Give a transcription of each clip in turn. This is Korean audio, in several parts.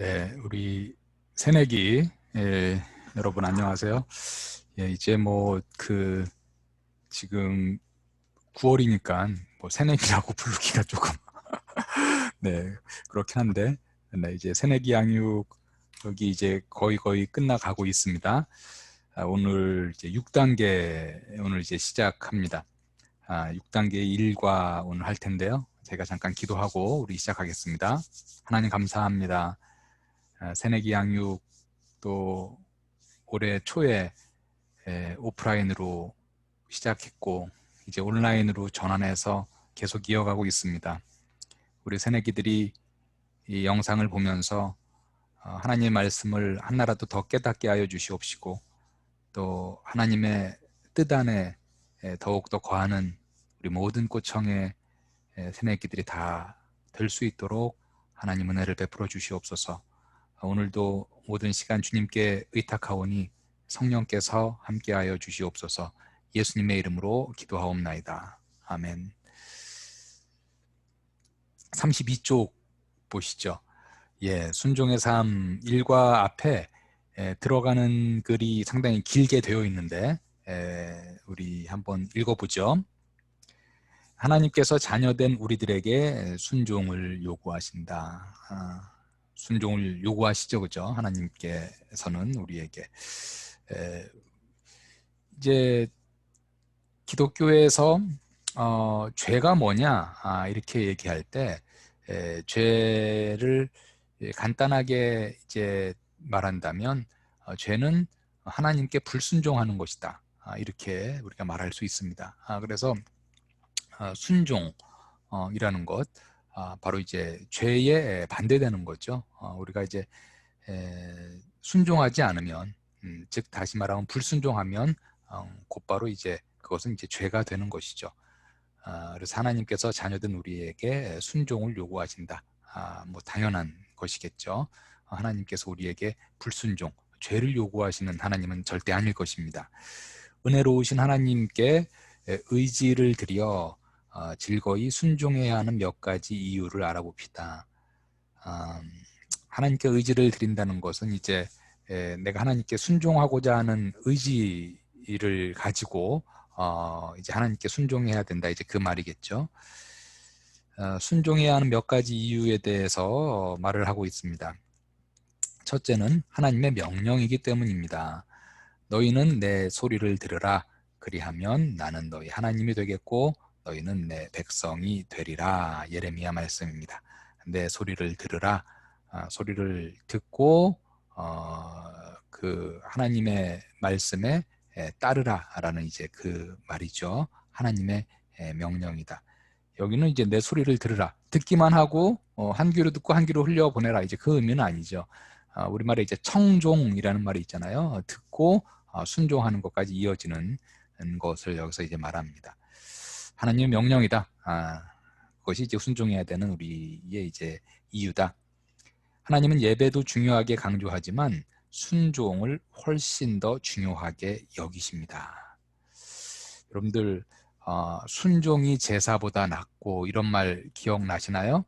네, 우리 새내기 여러분 안녕하세요. 예, 이제 지금 9월이니까 새내기라고 부르기가 조금 네, 그렇긴 한데 네, 이제 새내기 양육 여기 이제 거의 끝나가고 있습니다. 오늘 이제 6단계 오늘 이제 시작합니다. 6단계 일과 오늘 할 텐데요. 제가 잠깐 기도하고 우리 시작하겠습니다. 하나님 감사합니다. 새내기 양육 또 올해 초에 오프라인으로 시작했고 이제 온라인으로 전환해서 계속 이어가고 있습니다. 우리 새내기들이 이 영상을 보면서 하나님의 말씀을 하나라도 더 깨닫게 하여 주시옵시고 또 하나님의 뜻 안에 더욱더 거하는 우리 모든 꼬청의 새내기들이 다 될 수 있도록 하나님 은혜를 베풀어 주시옵소서. 오늘도 모든 시간 주님께 의탁하오니 성령께서 함께하여 주시옵소서. 예수님의 이름으로 기도하옵나이다. 아멘. 32쪽 보시죠. 예, 순종의 삶 일과 앞에 들어가는 글이 상당히 길게 되어 있는데 우리 한번 읽어보죠. 하나님께서 자녀된 우리들에게 순종을 요구하신다. 순종을 요구하시죠, 그죠? 하나님께서는 우리에게 이제 기독교에서 죄가 뭐냐 이렇게 얘기할 때 죄를 간단하게 이제 말한다면 죄는 하나님께 불순종하는 것이다. 이렇게 우리가 말할 수 있습니다. 그래서 순종이라는 것 바로 이제 죄에 반대되는 거죠. 우리가 이제 순종하지 않으면 즉 다시 말하면 불순종하면 곧바로 이제 그것은 이제 죄가 되는 것이죠. 그래서 하나님께서 자녀된 우리에게 순종을 요구하신다. 뭐 당연한 것이겠죠. 하나님께서 우리에게 불순종, 죄를 요구하시는 하나님은 절대 아닐 것입니다. 은혜로우신 하나님께 의지를 드려 즐거이 순종해야 하는 몇 가지 이유를 알아봅시다. 하나님께 의지를 드린다는 것은 이제 내가 하나님께 순종하고자 하는 의지를 가지고 이제 하나님께 순종해야 된다. 이제 그 말이겠죠. 순종해야 하는 몇 가지 이유에 대해서 말을 하고 있습니다. 첫째는 하나님의 명령이기 때문입니다. 너희는 내 소리를 들으라. 그리하면 나는 너희 하나님이 되겠고 너희는 내 백성이 되리라. 예레미야 말씀입니다. 내 소리를 들으라. 소리를 듣고 그 하나님의 말씀에 따르라라는 이제 그 말이죠. 하나님의 명령이다. 여기는 이제 내 소리를 들으라. 듣기만 하고 한 귀로 듣고 한 귀로 흘려보내라. 이제 그 의미는 아니죠. 우리말에 이제 청종이라는 말이 있잖아요. 듣고 순종하는 것까지 이어지는 것을 여기서 이제 말합니다. 하나님의 명령이다. 그것이 이제 순종해야 되는 우리의 이제 이유다. 하나님은 예배도 중요하게 강조하지만 순종을 훨씬 더 중요하게 여기십니다. 여러분들 순종이 제사보다 낫고 이런 말 기억나시나요?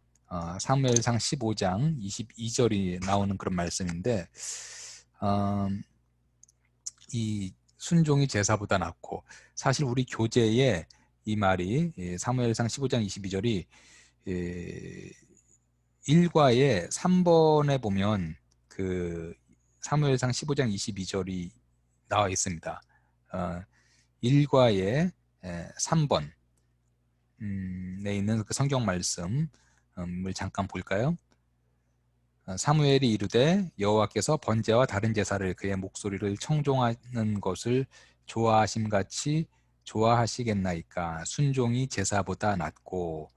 사무엘상 15장 22절이 나오는 그런 말씀인데 이 순종이 제사보다 낫고 사실 우리 교재에 이 말이 사무엘상 15장 22절이 1과의 3번에 보면 그 사무엘상 15장 22절이 나와 있습니다. 1과의 3번에 있는 그 성경 말씀을 잠깐 볼까요? 사무엘이 이르되 여호와께서 번제와 다른 제사를 그의 목소리를 청종하는 것을 좋아하심같이 좋아하시겠나이까. 순종이 제사보다 낫고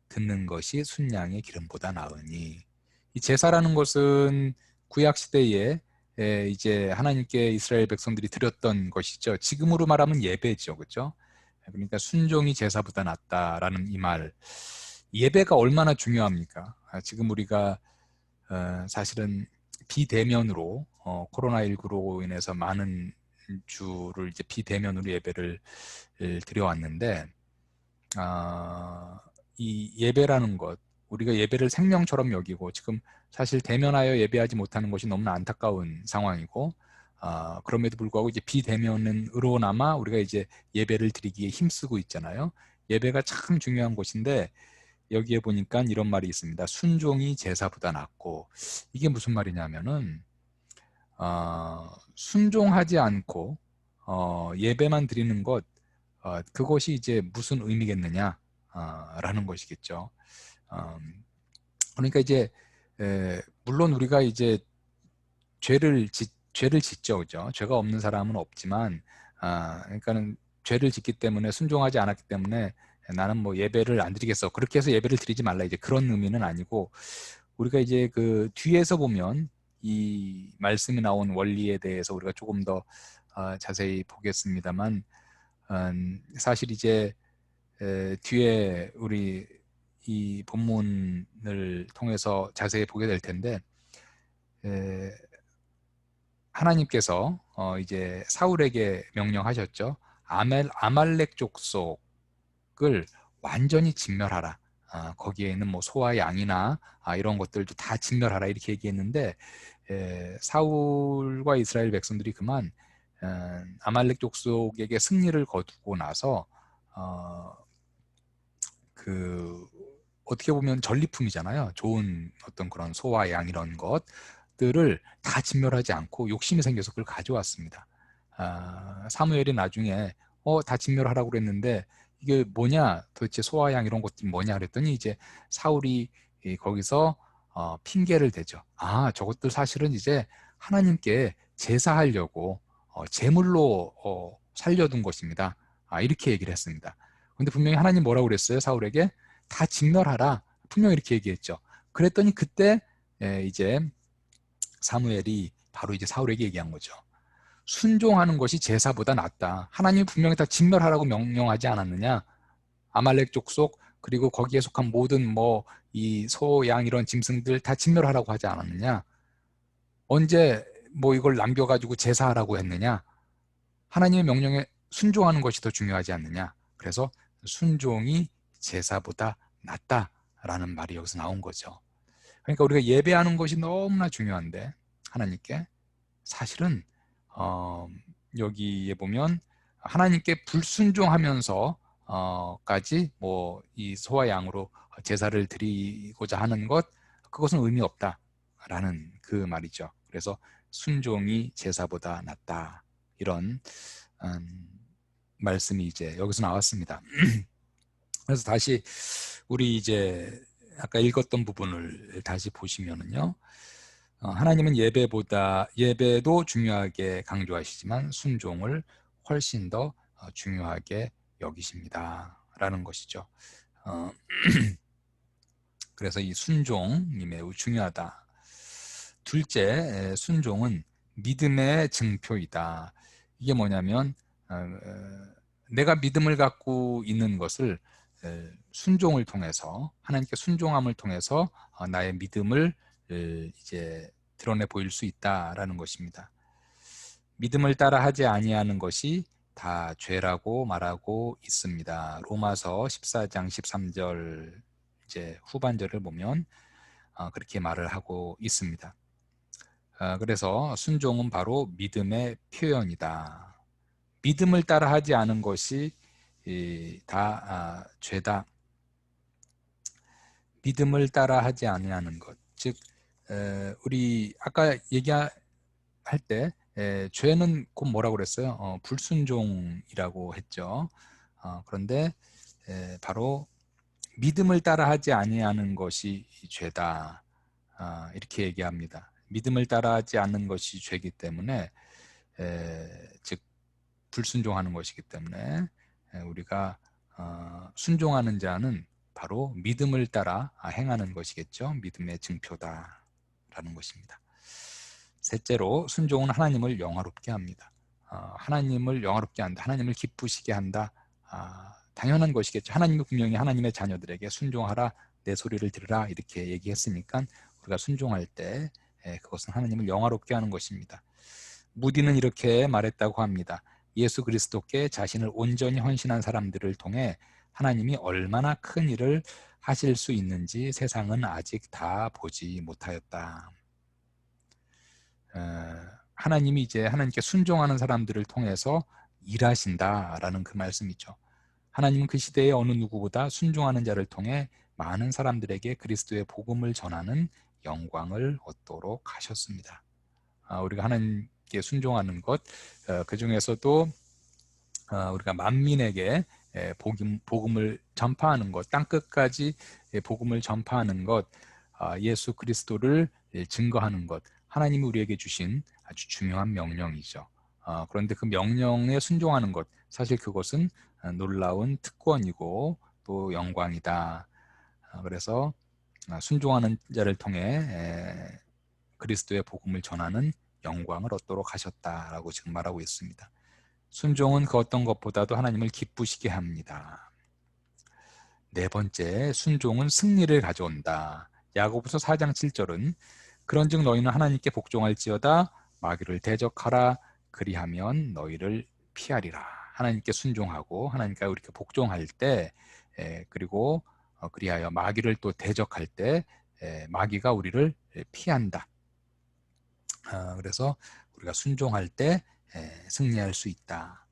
듣는 것이 순양의 기름보다 나으니. 이 제사라는 것은 구약 시대에 이제 하나님께 이스라엘 백성들이 드렸던 것이죠. 지금으로 말하면 예배죠, 그렇죠? 그러니까 순종이 제사보다 낫다라는 이 말. 예배가 얼마나 중요합니까? 지금 우리가 사실은 비대면으로 코로나19로 인해서 많은 주를 이제 비대면으로 예배를 드려왔는데 이 예배라는 것 우리가 예배를 생명처럼 여기고 지금 사실 대면하여 예배하지 못하는 것이 너무나 안타까운 상황이고 그럼에도 불구하고 이제 비대면으로나마 우리가 이제 예배를 드리기에 힘쓰고 있잖아요. 예배가 참 중요한 곳인데 여기에 보니까 이런 말이 있습니다. 순종이 제사보다 낫고 이게 무슨 말이냐면은 순종하지 않고 예배만 드리는 것 그것이 이제 무슨 의미겠느냐 라는 것이겠죠. 그러니까 이제 물론 우리가 이제 죄를 짓죠, 그죠? 죄가 없는 사람은 없지만, 그러니까는 죄를 짓기 때문에 순종하지 않았기 때문에 나는 뭐 예배를 안 드리겠어. 그렇게 해서 예배를 드리지 말라. 이제 그런 의미는 아니고 우리가 이제 그 뒤에서 보면 이 말씀이 나온 원리에 대해서 우리가 조금 더 자세히 보겠습니다만, 사실 이제 뒤에 우리 이 본문을 통해서 자세히 보게 될 텐데. 하나님께서 이제 사울에게 명령하셨죠. 아말렉 족속을 완전히 진멸하라. 거기에 있는 뭐 소와 양이나 이런 것들도 다 진멸하라 이렇게 얘기했는데 사울과 이스라엘 백성들이 그만 아말렉 족속에게 승리를 거두고 나서 그 어떻게 보면 전리품이잖아요. 좋은 어떤 그런 소와 양 이런 것들을 다 진멸하지 않고 욕심이 생겨서 그걸 가져왔습니다. 사무엘이 나중에 다 진멸하라고 그랬는데 이게 뭐냐 도대체 소와 양 이런 것들이 뭐냐 그랬더니 이제 사울이 거기서 핑계를 대죠. 저것들 사실은 이제 하나님께 제사하려고 제물로 살려둔 것입니다. 이렇게 얘기를 했습니다. 근데 분명히 하나님 뭐라고 그랬어요? 사울에게 다 진멸하라. 분명히 이렇게 얘기했죠. 그랬더니 그때 이제 사무엘이 바로 이제 사울에게 얘기한 거죠. 순종하는 것이 제사보다 낫다. 하나님이 분명히 다 진멸하라고 명령하지 않았느냐? 아말렉 족속 그리고 거기에 속한 모든 뭐 이 소, 양 이런 짐승들 다 진멸하라고 하지 않았느냐? 언제 뭐 이걸 남겨가지고 제사하라고 했느냐? 하나님의 명령에 순종하는 것이 더 중요하지 않느냐? 그래서 순종이 제사보다 낫다라는 말이 여기서 나온 거죠. 그러니까 우리가 예배하는 것이 너무나 중요한데 하나님께 사실은 여기에 보면 하나님께 불순종하면서 까지 뭐 이 소와 양으로 제사를 드리고자 하는 것 그것은 의미 없다라는 그 말이죠. 그래서 순종이 제사보다 낫다 이런 말씀이 이제 여기서 나왔습니다. 그래서 다시 우리 이제 아까 읽었던 부분을 다시 보시면은요. 하나님은 예배도 중요하게 강조하시지만 순종을 훨씬 더 중요하게 여기십니다. 라는 것이죠. 그래서 이 순종이 매우 중요하다. 둘째, 순종은 믿음의 증표이다. 이게 뭐냐면 내가 믿음을 갖고 있는 것을 순종을 통해서 하나님께 순종함을 통해서 나의 믿음을 이제 드러내 보일 수 있다라는 것입니다. 믿음을 따라 하지 아니하는 것이 다 죄라고 말하고 있습니다. 로마서 14장 13절 이제 후반절을 보면 그렇게 말을 하고 있습니다. 그래서 순종은 바로 믿음의 표현이다. 믿음을 따라 하지 않은 것이 다 죄다. 믿음을 따라 하지 아니하는 것. 즉 우리 아까 얘기할 때 죄는 곧 뭐라고 그랬어요? 불순종이라고 했죠. 그런데 바로 믿음을 따라 하지 아니하는 것이 죄다. 이렇게 얘기합니다. 믿음을 따라하지 않는 것이 죄이기 때문에 즉 불순종하는 것이기 때문에 우리가 순종하는 자는 바로 믿음을 따라 행하는 것이겠죠. 믿음의 증표다라는 것입니다. 셋째로 순종은 하나님을 영화롭게 합니다. 하나님을 영화롭게 한다. 하나님을 기쁘시게 한다. 당연한 것이겠죠. 하나님이 분명히 하나님의 자녀들에게 순종하라, 내 소리를 들으라 이렇게 얘기했으니까 우리가 순종할 때 그것은 하나님을 영화롭게 하는 것입니다. 무디는 이렇게 말했다고 합니다. 예수 그리스도께 자신을 온전히 헌신한 사람들을 통해 하나님이 얼마나 큰 일을 하실 수 있는지 세상은 아직 다 보지 못하였다. 하나님이 이제 하나님께 순종하는 사람들을 통해서 일하신다라는 그 말씀이죠. 하나님은 그 시대의 어느 누구보다 순종하는 자를 통해 많은 사람들에게 그리스도의 복음을 전하는 영광을 얻도록 하셨습니다. 우리가 하나님께 순종하는 것, 그 중에서도 우리가 만민에게 복음을 전파하는 것, 땅끝까지 복음을 전파하는 것, 예수 그리스도를 증거하는 것, 하나님이 우리에게 주신 아주 중요한 명령이죠. 그런데 그 명령에 순종하는 것, 사실 그것은 놀라운 특권이고 또 영광이다. 그래서 순종하는 자를 통해 그리스도의 복음을 전하는 영광을 얻도록 하셨다라고 지금 말하고 있습니다. 순종은 그 어떤 것보다도 하나님을 기쁘시게 합니다. 네 번째, 순종은 승리를 가져온다. 야고보서 4장 7절은 그런즉 너희는 하나님께 복종할지어다 마귀를 대적하라 그리하면 너희를 피하리라. 하나님께 순종하고 하나님께 우리가 복종할 때 그리고 그리하여 마귀를 또 대적할 때 마귀가 우리를 피한다. 그래서 우리가 순종할 때 승리할 수 있다.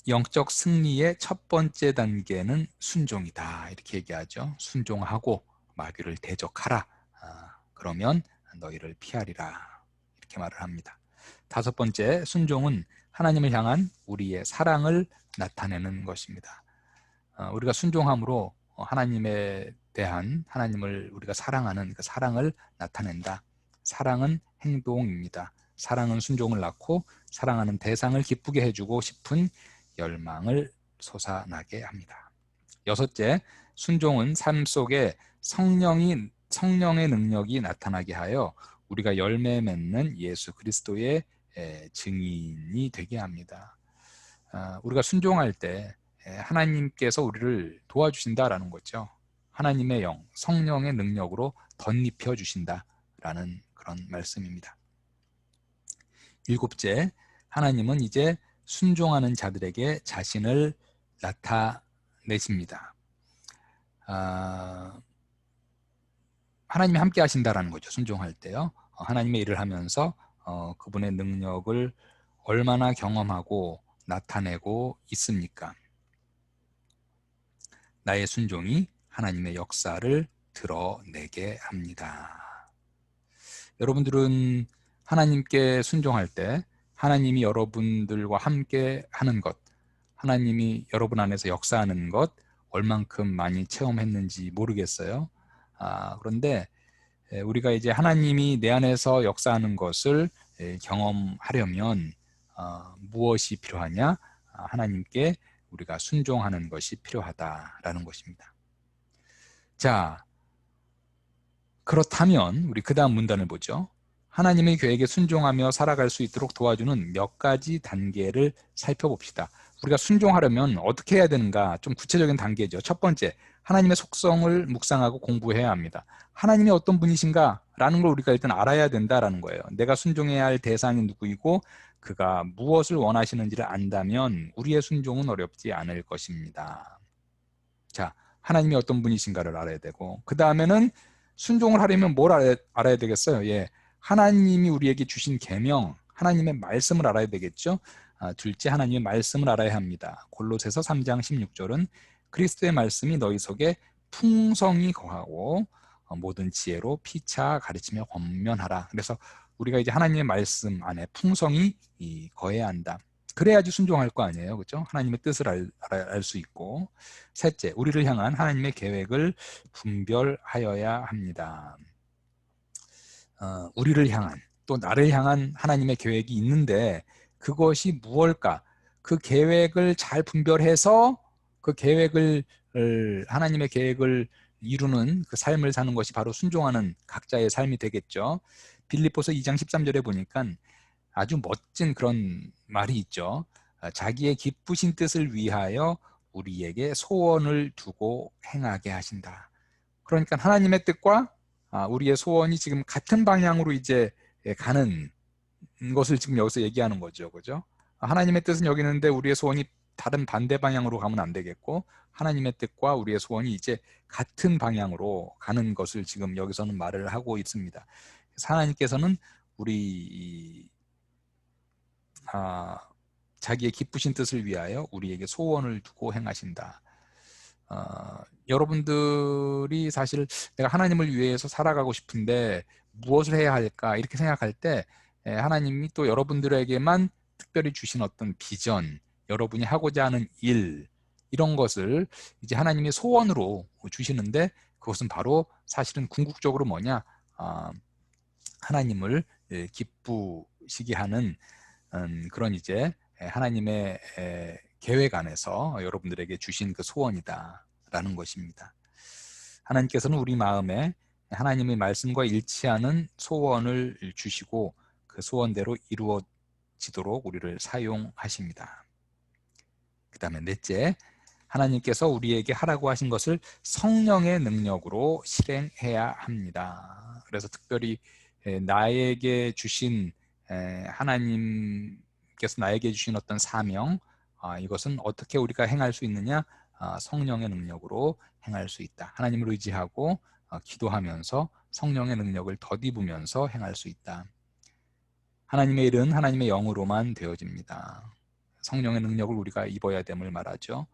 영적 승리의 첫 번째 단계는 순종이다. 이렇게 얘기하죠. 순종하고 마귀를 대적하라. 그러면 너희를 피하리라. 이렇게 말을 합니다. 다섯 번째, 순종은 하나님을 향한 우리의 사랑을 나타내는 것입니다. 우리가 순종함으로 하나님에 대한 하나님을 우리가 사랑하는 그 사랑을 나타낸다. 사랑은 행동입니다. 사랑은 순종을 낳고 사랑하는 대상을 기쁘게 해주고 싶은 열망을 솟아나게 합니다. 여섯째, 순종은 삶 속에 성령의 능력이 나타나게 하여 우리가 열매 맺는 예수 그리스도의 증인이 되게 합니다. 우리가 순종할 때 하나님께서 우리를 도와주신다라는 거죠. 하나님의 영, 성령의 능력으로 덧입혀 주신다라는 그런 말씀입니다. 일곱째, 하나님은 이제 순종하는 자들에게 자신을 나타내십니다. 하나님이 함께 하신다라는 거죠. 순종할 때요. 하나님의 일을 하면서 그분의 능력을 얼마나 경험하고 나타내고 있습니까? 나의 순종이 하나님의 역사를 드러내게 합니다. 여러분들은 하나님께 순종할 때 하나님이 여러분들과 함께 하는 것, 하나님이 여러분 안에서 역사하는 것 얼만큼 많이 체험했는지 모르겠어요. 그런데 우리가 이제 하나님이 내 안에서 역사하는 것을 경험하려면 무엇이 필요하냐? 하나님께 우리가 순종하는 것이 필요하다라는 것입니다. 자, 그렇다면 우리 그 다음 문단을 보죠. 하나님의 계획에 순종하며 살아갈 수 있도록 도와주는 몇 가지 단계를 살펴봅시다. 우리가 순종하려면 어떻게 해야 되는가? 좀 구체적인 단계죠. 첫 번째, 하나님의 속성을 묵상하고 공부해야 합니다. 하나님이 어떤 분이신가? 라는 걸 우리가 일단 알아야 된다라는 거예요. 내가 순종해야 할 대상이 누구이고 그가 무엇을 원하시는지를 안다면 우리의 순종은 어렵지 않을 것입니다. 자, 하나님이 어떤 분이신가를 알아야 되고 그 다음에는 순종을 하려면 뭘 알아야 되겠어요? 하나님이 우리에게 주신 계명, 하나님의 말씀을 알아야 되겠죠? 둘째, 하나님의 말씀을 알아야 합니다. 골로새서 3장 16절은 그리스도의 말씀이 너희 속에 풍성히 거하고 모든 지혜로 피차 가르치며 권면하라. 그래서 우리가 이제 하나님의 말씀 안에 풍성히 거해야 한다. 그래야지 순종할 거 아니에요, 그렇죠? 하나님의 뜻을 알 수 있고. 셋째, 우리를 향한 하나님의 계획을 분별하여야 합니다. 우리를 향한 또 나를 향한 하나님의 계획이 있는데 그것이 무엇일까? 그 계획을 잘 분별해서 그 계획을 하나님의 계획을 이루는 그 삶을 사는 것이 바로 순종하는 각자의 삶이 되겠죠. 빌립보서 2장 13절에 보니까 아주 멋진 그런 말이 있죠. 자기의 기쁘신 뜻을 위하여 우리에게 소원을 두고 행하게 하신다. 그러니까 하나님의 뜻과 우리의 소원이 지금 같은 방향으로 이제 가는 것을 지금 여기서 얘기하는 거죠. 그죠? 하나님의 뜻은 여기 있는데 우리의 소원이 다른 반대 방향으로 가면 안 되겠고 하나님의 뜻과 우리의 소원이 이제 같은 방향으로 가는 것을 지금 여기서는 말을 하고 있습니다. 하나님께서는 우리 자기의 기쁘신 뜻을 위하여 우리에게 소원을 두고 행하신다. 여러분들이 사실 내가 하나님을 위해서 살아가고 싶은데 무엇을 해야 할까 이렇게 생각할 때 하나님이 또 여러분들에게만 특별히 주신 어떤 비전, 여러분이 하고자 하는 일 이런 것을 이제 하나님이 소원으로 주시는데 그것은 바로 사실은 궁극적으로 뭐냐, 하나님을 기쁘시게 하는 그런 이제 하나님의 계획 안에서 여러분들에게 주신 그 소원이다 라는 것입니다. 하나님께서는 우리 마음에 하나님의 말씀과 일치하는 소원을 주시고 그 소원대로 이루어지도록 우리를 사용하십니다. 그 다음에 넷째, 하나님께서 우리에게 하라고 하신 것을 성령의 능력으로 실행해야 합니다. 그래서 특별히 나에게 주신 하나님께서 나에게 주신 어떤 사명, 이것은 어떻게 우리가 행할 수 있느냐? 성령의 능력으로 행할 수 있다. 하나님을 의지하고 기도하면서 성령의 능력을 덧입으면서 행할 수 있다. 하나님의 일은 하나님의 영으로만 되어집니다. 성령의 능력을 우리가 입어야 됨을 말하죠.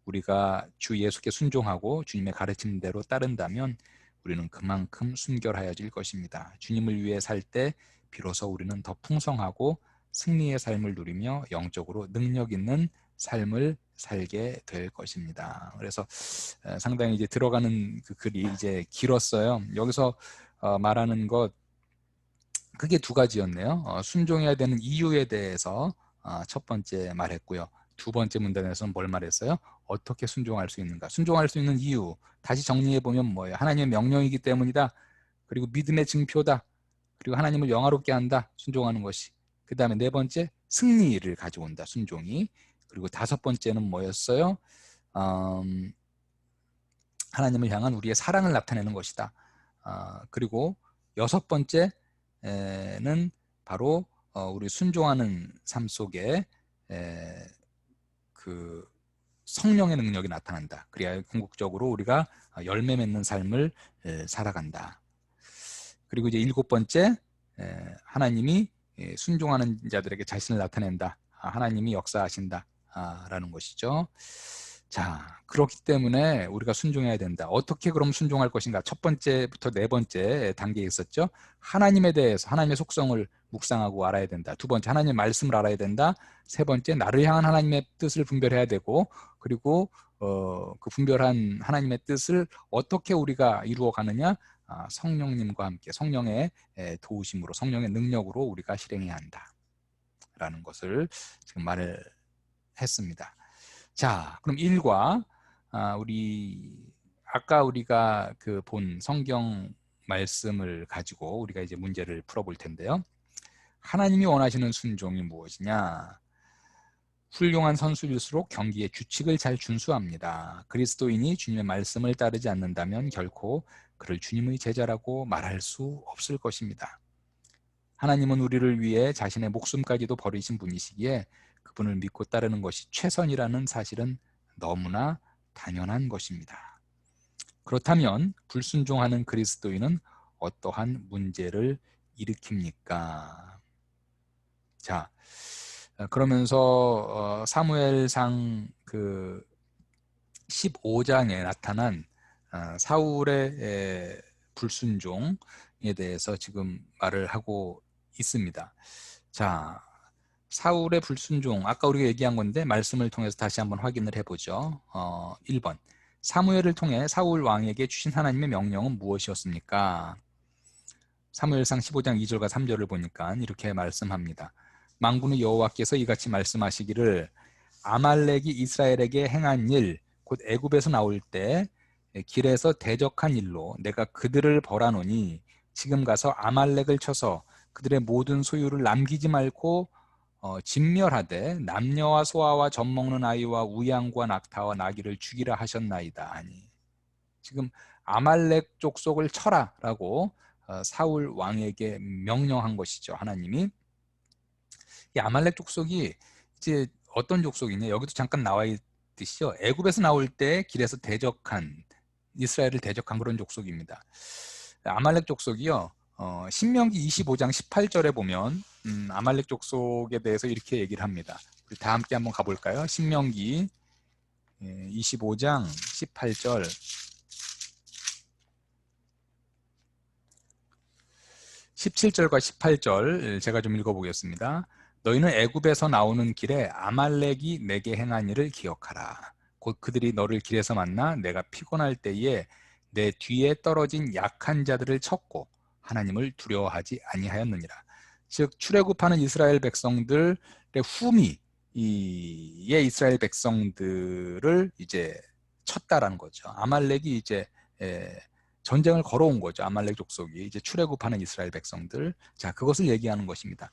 우리가 주 예수께 순종하고 주님의 가르침대로 따른다면 우리는 그만큼 순결하여질 것입니다. 주님을 위해 살 때 비로소 우리는 더 풍성하고 승리의 삶을 누리며 영적으로 능력 있는 삶을 살게 될 것입니다. 그래서 상당히 이제 들어가는 그 글이 이제 길었어요. 여기서 말하는 것 그게 두 가지였네요. 순종해야 되는 이유에 대해서 첫 번째 말했고요. 두 번째 문단에서는 뭘 말했어요? 어떻게 순종할 수 있는가? 순종할 수 있는 이유 다시 정리해보면 뭐예요? 하나님의 명령이기 때문이다. 그리고 믿음의 증표다. 그리고 하나님을 영화롭게 한다. 순종하는 것이. 그 다음에 네 번째 승리를 가져온다. 순종이. 그리고 다섯 번째는 뭐였어요? 하나님을 향한 우리의 사랑을 나타내는 것이다. 그리고 여섯 번째는 바로 우리 순종하는 삶 속에 그 성령의 능력이 나타난다. 그래야 궁극적으로 우리가 열매 맺는 삶을 살아간다. 그리고 이제 일곱 번째, 하나님이 순종하는 자들에게 자신을 나타낸다. 하나님이 역사하신다. 라는 것이죠. 자, 그렇기 때문에 우리가 순종해야 된다. 어떻게 그럼 순종할 것인가? 첫 번째부터 네 번째 단계에 있었죠. 하나님에 대해서 하나님의 속성을 묵상하고 알아야 된다. 두 번째, 하나님의 말씀을 알아야 된다. 세 번째, 나를 향한 하나님의 뜻을 분별해야 되고, 그리고 그 분별한 하나님의 뜻을 어떻게 우리가 이루어 가느냐? 성령님과 함께 성령의 도우심으로, 성령의 능력으로 우리가 실행해야 한다. 라는 것을 지금 말을 했습니다. 자, 그럼 1과 아까 우리가 그 본 성경 말씀을 가지고 우리가 이제 문제를 풀어볼 텐데요. 하나님이 원하시는 순종이 무엇이냐? 훌륭한 선수일수록 경기의 규칙을 잘 준수합니다. 그리스도인이 주님의 말씀을 따르지 않는다면 결코 그를 주님의 제자라고 말할 수 없을 것입니다. 하나님은 우리를 위해 자신의 목숨까지도 버리신 분이시기에 그분을 믿고 따르는 것이 최선이라는 사실은 너무나 당연한 것입니다. 그렇다면 불순종하는 그리스도인은 어떠한 문제를 일으킵니까? 자, 그러면서 사무엘상 그 15장에 나타난 사울의 불순종에 대해서 지금 말을 하고 있습니다. 자, 사울의 불순종, 아까 우리가 얘기한 건데 말씀을 통해서 다시 한번 확인을 해보죠. 1번, 사무엘을 통해 사울 왕에게 주신 하나님의 명령은 무엇이었습니까? 사무엘상 15장 2절과 3절을 보니까 이렇게 말씀합니다. 만군의 여호와께서 이같이 말씀하시기를 아말렉이 이스라엘에게 행한 일, 곧 애굽에서 나올 때 길에서 대적한 일로 내가 그들을 벌하노니 지금 가서 아말렉을 쳐서 그들의 모든 소유를 남기지 말고 진멸하되 남녀와 소아와 젖먹는 아이와 우양과 낙타와 나귀를 죽이라 하셨나이다 하니, 지금 아말렉 족속을 쳐라라고 사울 왕에게 명령한 것이죠. 하나님이 이 아말렉 족속이 이제 어떤 족속이냐, 여기도 잠깐 나와 있듯이요, 애굽에서 나올 때 길에서 대적한, 이스라엘을 대적한 그런 족속입니다. 아말렉 족속이요, 신명기 25장 18절에 보면 아말렉 족속에 대해서 이렇게 얘기를 합니다. 우리 다 함께 한번 가볼까요? 신명기 25장 18절. 17절과 18절 제가 좀 읽어보겠습니다. 너희는 애굽에서 나오는 길에 아말렉이 내게 행한 일을 기억하라. 곧 그들이 너를 길에서 만나 내가 피곤할 때에 내 뒤에 떨어진 약한 자들을 쳤고 하나님을 두려워하지 아니하였느니라. 즉 출애굽하는 이스라엘 백성들의 후미의 이스라엘 백성들을 이제 쳤다라는 거죠. 아말렉이 이제 전쟁을 걸어온 거죠. 아말렉 족속이 이제 출애굽하는 이스라엘 백성들. 자, 그것을 얘기하는 것입니다.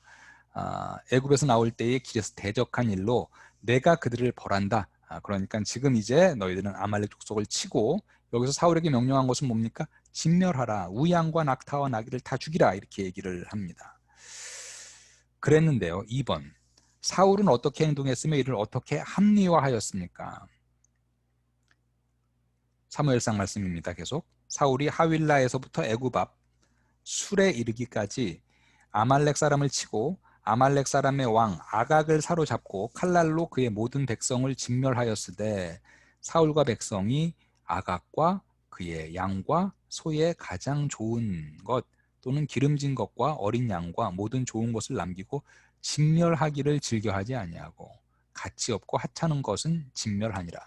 애굽에서 나올 때에 길에서 대적한 일로 내가 그들을 벌한다. 그러니까 지금 이제 너희들은 아말렉 족속을 치고, 여기서 사울에게 명령한 것은 뭡니까? 진멸하라. 우양과 낙타와 나귀를 다 죽이라. 이렇게 얘기를 합니다. 그랬는데요. 2번. 사울은 어떻게 행동했으며 이를 어떻게 합리화하였습니까? 사무엘상 말씀입니다. 계속. 사울이 하윌라에서부터 애굽 앞 술에 이르기까지 아말렉 사람을 치고 아말렉 사람의 왕 아각을 사로잡고 칼날로 그의 모든 백성을 진멸하였으되 사울과 백성이 아각과 그의 양과 소의 가장 좋은 것 또는 기름진 것과 어린 양과 모든 좋은 것을 남기고 진멸하기를 즐겨하지 아니하고 가치 없고 하찮은 것은 진멸하니라.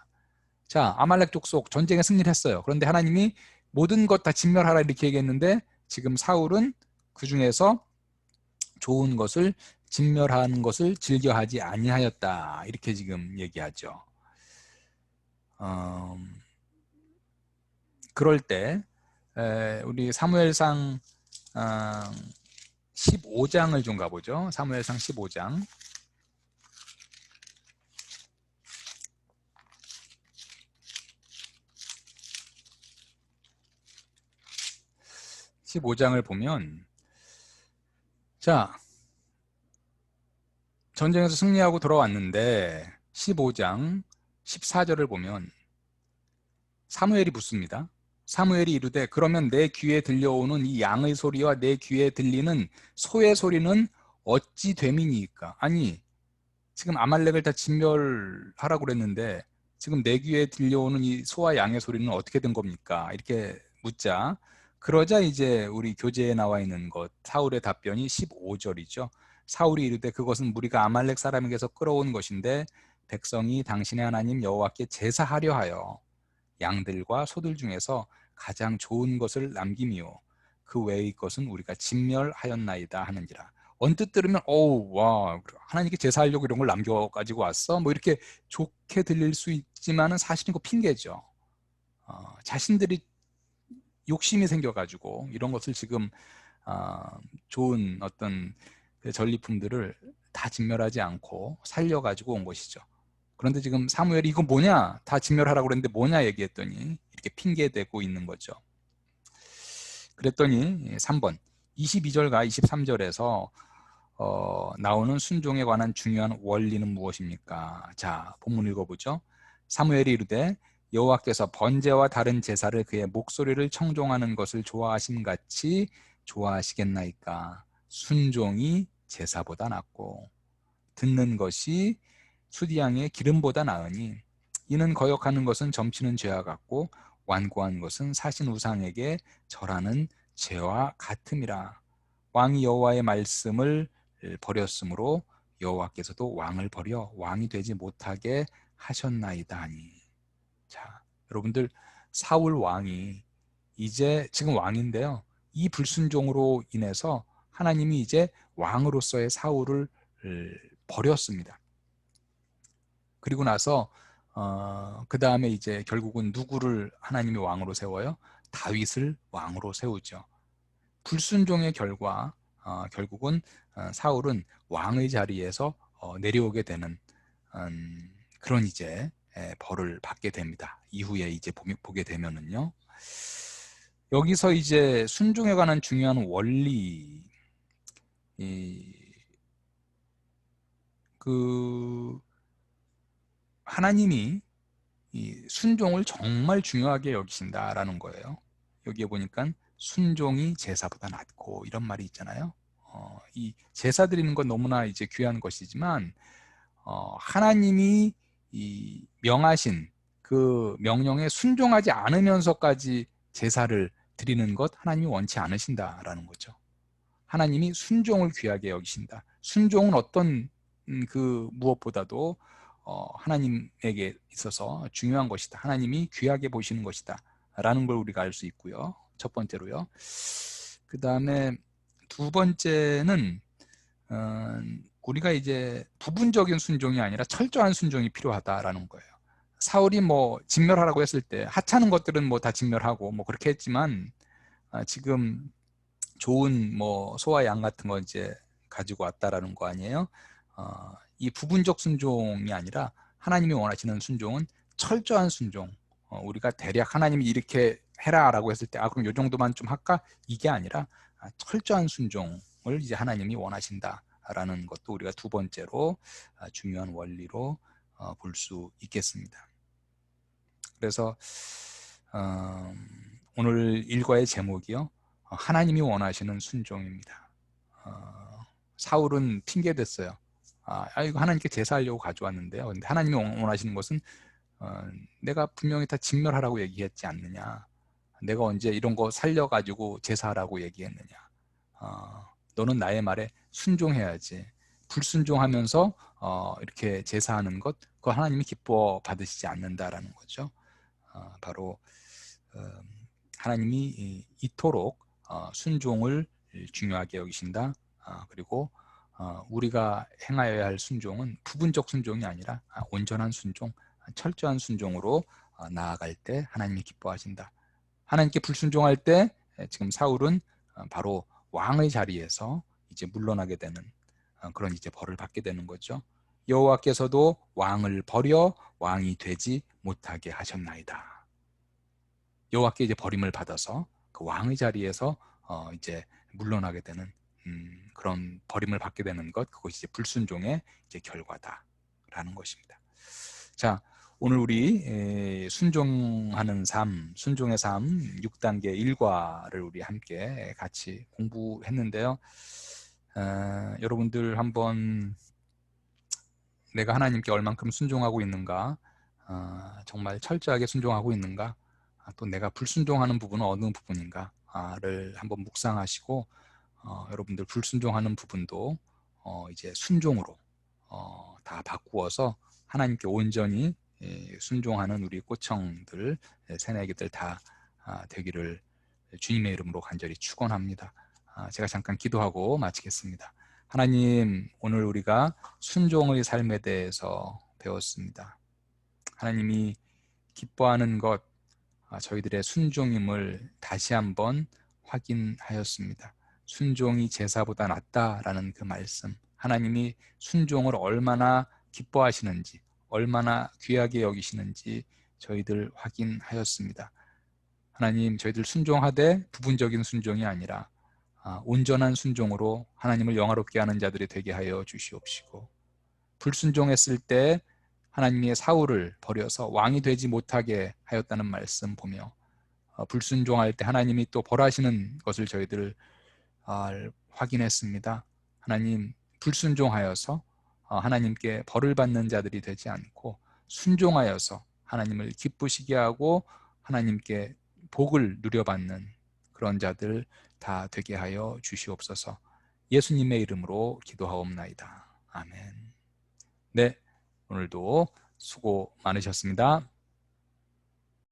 자, 아말렉 족속 전쟁에 승리를 했어요. 그런데 하나님이 모든 것 다 진멸하라 이렇게 얘기했는데 지금 사울은 그 중에서 좋은 것을 진멸하는 것을 즐겨하지 아니하였다. 이렇게 지금 얘기하죠. 그럴 때 우리 사무엘상 15장을 좀 가보죠. 사무엘상 15장. 15장을 보면, 자, 전쟁에서 승리하고 돌아왔는데 15장 14절을 보면 사무엘이 묻습니다. 사무엘이 이르되 그러면 내 귀에 들려오는 이 양의 소리와 내 귀에 들리는 소의 소리는 어찌 됨이니까? 아니, 지금 아말렉을 다 진멸하라고 그랬는데 지금 내 귀에 들려오는 이 소와 양의 소리는 어떻게 된 겁니까? 이렇게 묻자, 그러자 이제 우리 교재에 나와 있는 것 사울의 답변이 15절이죠. 사울이 이르되 그것은 무리가 아말렉 사람에게서 끌어온 것인데 백성이 당신의 하나님 여호와께 제사하려 하여 양들과 소들 중에서 가장 좋은 것을 남김이요 그 외의 것은 우리가 진멸하였나이다 하는지라. 언뜻 들으면 어우 와 하나님께 제사하려고 이런 걸 남겨가지고 왔어? 뭐 이렇게 좋게 들릴 수 있지만은 사실은 그 핑계죠. 자신들이 욕심이 생겨가지고 이런 것을 지금 좋은 어떤 그 전리품들을 다 진멸하지 않고 살려가지고 온 것이죠. 그런데 지금 사무엘이 이거 뭐냐? 다 진멸하라고 그랬는데 뭐냐 얘기했더니 이렇게 핑계대고 있는 거죠. 그랬더니 3번 22절과 23절에서 나오는 순종에 관한 중요한 원리는 무엇입니까? 자, 본문 읽어보죠. 사무엘이 이르되 여호와께서 번제와 다른 제사를 그의 목소리를 청종하는 것을 좋아하심 같이 좋아하시겠나이까? 순종이 제사보다 낫고 듣는 것이 수디양의 기름보다 나으니 이는 거역하는 것은 점치는 죄와 같고 완고한 것은 사신 우상에게 절하는 죄와 같음이라. 왕이 여호와의 말씀을 버렸으므로 여호와께서도 왕을 버려 왕이 되지 못하게 하셨나이다 하니. 자, 여러분들 사울 왕이 이제 지금 왕인데요. 이 불순종으로 인해서 하나님이 이제 왕으로서의 사울을 버렸습니다. 그리고 나서 그 다음에 이제 결국은 누구를 하나님이 왕으로 세워요? 다윗을 왕으로 세우죠. 불순종의 결과 결국은 사울은 왕의 자리에서 내려오게 되는 그런 이제 벌을 받게 됩니다. 이후에 이제 보게 되면은요. 여기서 이제 순종에 관한 중요한 원리, 그 하나님이 이 순종을 정말 중요하게 여기신다라는 거예요. 여기에 보니까 순종이 제사보다 낫고 이런 말이 있잖아요. 이 제사 드리는 건 너무나 이제 귀한 것이지만 하나님이 이 명하신 그 명령에 순종하지 않으면서까지 제사를 드리는 것 하나님이 원치 않으신다라는 거죠. 하나님이 순종을 귀하게 여기신다. 순종은 어떤 그 무엇보다도 하나님에게 있어서 중요한 것이다. 하나님이 귀하게 보시는 것이다. 라는 걸 우리가 알 수 있고요. 첫 번째로요. 그 다음에 두 번째는 우리가 이제 부분적인 순종이 아니라 철저한 순종이 필요하다라는 거예요. 사울이 뭐 진멸하라고 했을 때 하찮은 것들은 뭐 다 진멸하고 뭐 그렇게 했지만 지금 좋은 뭐 소와 양 같은 거 이제 가지고 왔다라는 거 아니에요? 이 부분적 순종이 아니라 하나님이 원하시는 순종은 철저한 순종. 우리가 대략 하나님이 이렇게 해라라고 했을 때 그럼 요 정도만 좀 할까? 이게 아니라 철저한 순종을 이제 하나님이 원하신다라는 것도 우리가 두 번째로 중요한 원리로 볼 수 있겠습니다. 그래서 오늘 일과의 제목이요. 하나님이 원하시는 순종입니다. 사울은 핑계댔어요. 이거 하나님께 제사하려고 가져왔는데요. 근데 하나님이 원하시는 것은 내가 분명히 다 진멸하라고 얘기했지 않느냐. 내가 언제 이런 거 살려가지고 제사하라고 얘기했느냐. 너는 나의 말에 순종해야지. 불순종하면서 이렇게 제사하는 것, 그거 하나님이 기뻐 받으시지 않는다라는 거죠. 바로 하나님이 이토록 순종을 중요하게 여기신다. 그리고 우리가 행하여야 할 순종은 부분적 순종이 아니라 온전한 순종, 철저한 순종으로 나아갈 때 하나님이 기뻐하신다. 하나님께 불순종할 때 지금 사울은 바로 왕의 자리에서 이제 물러나게 되는 그런 이제 벌을 받게 되는 거죠. 여호와께서도 왕을 버려 왕이 되지 못하게 하셨나이다. 여호와께 이제 버림을 받아서 그 왕의 자리에서 이제 물러나게 되는 그런 버림을 받게 되는 것, 그것이 이제 불순종의 이제 결과다라는 것입니다. 자, 오늘 우리 순종하는 삶, 순종의 삶 6단계 1과를 우리 함께 같이 공부했는데요. 여러분들 한번 내가 하나님께 얼만큼 순종하고 있는가, 정말 철저하게 순종하고 있는가, 또 내가 불순종하는 부분은 어느 부분인가를 한번 묵상하시고 여러분들 불순종하는 부분도 이제 순종으로 다 바꾸어서 하나님께 온전히 순종하는 우리 꼬청들, 새내기들 다 되기를 주님의 이름으로 간절히 축원합니다. 제가 잠깐 기도하고 마치겠습니다. 하나님, 오늘 우리가 순종의 삶에 대해서 배웠습니다. 하나님이 기뻐하는 것, 저희들의 순종임을 다시 한번 확인하였습니다. 순종이 제사보다 낫다라는 그 말씀, 하나님이 순종을 얼마나 기뻐하시는지, 얼마나 귀하게 여기시는지 저희들 확인하였습니다. 하나님, 저희들 순종하되 부분적인 순종이 아니라 온전한 순종으로 하나님을 영화롭게 하는 자들이 되게 하여 주시옵시고, 불순종했을 때 하나님의 사울을 버려서 왕이 되지 못하게 하였다는 말씀 보며 불순종할 때 하나님이 또 벌하시는 것을 저희들 확인했습니다. 하나님, 불순종하여서 하나님께 벌을 받는 자들이 되지 않고 순종하여서 하나님을 기쁘시게 하고 하나님께 복을 누려받는 그런 자들 다 되게 하여 주시옵소서. 예수님의 이름으로 기도하옵나이다. 아멘. 네, 오늘도 수고 많으셨습니다.